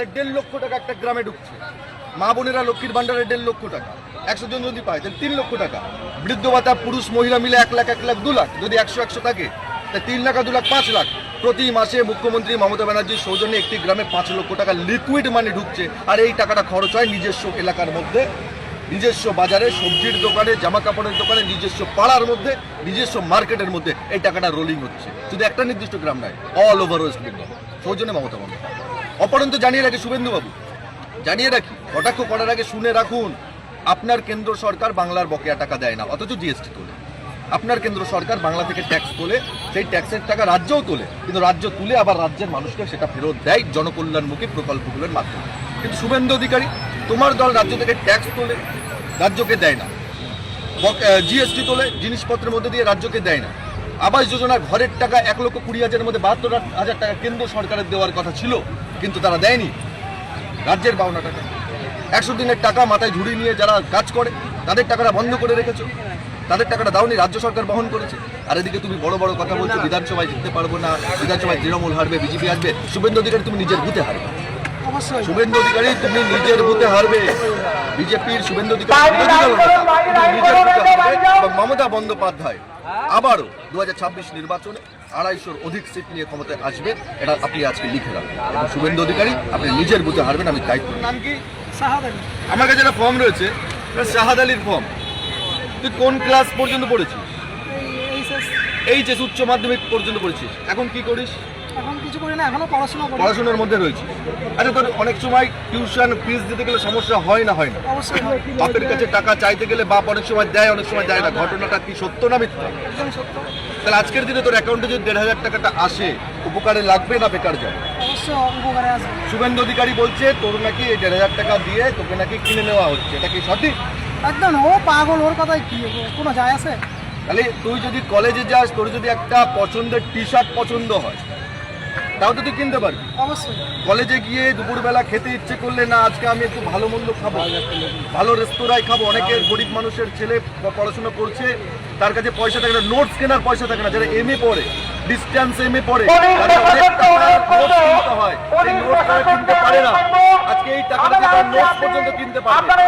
1.5 লক্ষ টাকা একটা গ্রামে ঢুকছে। মা বোনেরা লক্ষ্মীর ভান্ডারে 1.5 লক্ষ টাকা, 100 জন যদি পায় তাহলে 3 লক্ষ টাকা। বৃদ্ধ ভাতা পুরুষ মহিলা মিলে 1 লাখ 1 লাখ 2 লাখ, যদি 100 থাকে তাহলে 3 লাখ 2 লাখ 5 লাখ। প্রতি মাসে মুখ্যমন্ত্রী মমতা ব্যানার্জির সৌজন্যে একটি গ্রামে 5 লক্ষ টাকা লিকুইড মানি ঢুকছে, আর এই টাকাটা খরচ হয় নিজস্ব এলাকার মধ্যে, নিজস্ব বাজারে, সবজির দোকানে, জামা কাপড়ের দোকানে, নিজস্ব পাড়ার মধ্যে, নিজস্ব মার্কেটের মধ্যে এই টাকাটা রোলিং হচ্ছে। শুধু একটা নির্দিষ্ট গ্রাম নয়, অল ওভার ওয়েস্ট বেঙ্গল। সৌজন্যে মমতা বন্দ্যোপাধ্যায়। অপরন্ত জানিয়ে রাখি শুভেন্দুবাবু, জানিয়ে রাখি, কটাক্ষ করার আগে শুনে রাখুন, আপনার কেন্দ্র সরকার বাংলার বকেয়া টাকা দেয় না, অথচ জিএসটি তোলে। আপনার কেন্দ্র সরকার বাংলা থেকে ট্যাক্স তোলে, সেই ট্যাক্সের টাকা রাজ্যও তোলে, কিন্তু রাজ্য তুলে আবার রাজ্যের মানুষকে সেটা ফেরত দেয় জনকল্যাণমুখী প্রকল্পগুলোর মাধ্যমে। কিন্তু শুভেন্দু অধিকারী, তোমার দল রাজ্য থেকে ট্যাক্স তোলে, রাজ্যকে দেয় না, জিএসটি তোলে, জিনিসপত্রের মধ্যে দিয়ে রাজ্যকে দেয় না। আবাস যোজনার ঘরের টাকা 1,20,000-এর মধ্যে 72,000 টাকা কেন্দ্র সরকারের দেওয়ার কথা ছিল, কিন্তু তারা দেয়নি। রাজ্যের 52 টাকা, 100 দিনের টাকা মাথায় ঝুড়ি নিয়ে যারা কাজ করে তাদের টাকাটা বন্ধ করে রেখেছো, তাদের টাকাটা দাওনি, রাজ্য সরকার বহন করেছে। আর এদিকে তুমি বড় বড় কথা বলছো, বিধানসভায় জিততে পারবো না, বিধানসভায় তৃণমূল হারবে, বিজেপি আসবে। শুভেন্দু অধিকারী, তুমি নিজের বুথে হারবে। শুভেন্দু অধিকারী, তুমি নিজের বুথে হারবে। বিজেপির শুভেন্দু অধিকারী নিজের বুথে হারবে, এবং মমতা বন্দ্যোপাধ্যায় আবারও 2026 নির্বাচনে 250-র অধিক সিট নিয়ে ক্ষমতায় আসবে, এটা আপনি আজকে লিখে রাখবেন। এবং শুভেন্দু অধিকারী, আপনি নিজের বুথে হারবেন, আমি দায়িত্ব। নাম কি? শাহাদ আলী। আমার কাছে একটা ফর্ম রয়েছে, শাহাদ আলীর ফর্ম। তুই কোন ক্লাস পর্যন্ত পড়েছিস? এইচএস, উচ্চ মাধ্যমিক পর্যন্ত পড়েছিস। এখন কি করিস? এখন কিছু করি না, এখনো পড়াশোনার মধ্যে রয়েছে। আচ্ছা, তোর অনেক সময় টিউশন ফিস দিতে গেলে সমস্যা হয় না? হয় না। অবশ্যই। বাপের কাছে টাকা চাইতে গেলে বাপ অনেক সময় দেয়, অনেক সময় দেয় না। ঘটনাটা কি সত্য না মিথ্যা? একদম সত্য। তাহলে আজকের দিনে তোর অ্যাকাউন্টে যদি 1,500 টাকাটা আসে, উপকারে লাগবে না বেকার যাবে? অবশ্যই উপকারে আসবে। শুভেন্দু অধিকারী বলছে তোর নাকি এই 1,500 টাকা দিয়ে তোকে নাকি কিনে নেওয়া হচ্ছে, এটা কি সঠিক? একদম, ও পাগল, ওর কথায় কি কোনো যায় আছে? তাহলে তুই যদি কলেজে যাস, তোর যদি একটা পছন্দের টি শার্ট পছন্দ হয়, তাও তো তুই কিনতে পারবি। অবশ্যই। কলেজে গিয়ে দুপুরবেলা খেতে ইচ্ছে করলে, না আজকে আমি একটু ভালো মন্দ খাবো, ভালো রেস্তোরাঁয় খাবো, অনেকের গরিব মানুষের ছেলে পড়াশোনা করছে, তার কাছে পয়সা থাকে না, নোটস কেনার পয়সা থাকে না। যারা এমএ পড়ে, ডিস্টেন্স এমএ পড়ে, তাদের অনেক টাকার নোটস কিনতে হয়, সেই নোটস তারা কিনতে পারে না। আজকে এই টাকাটা নোটস পর্যন্ত কিনতে পারবে।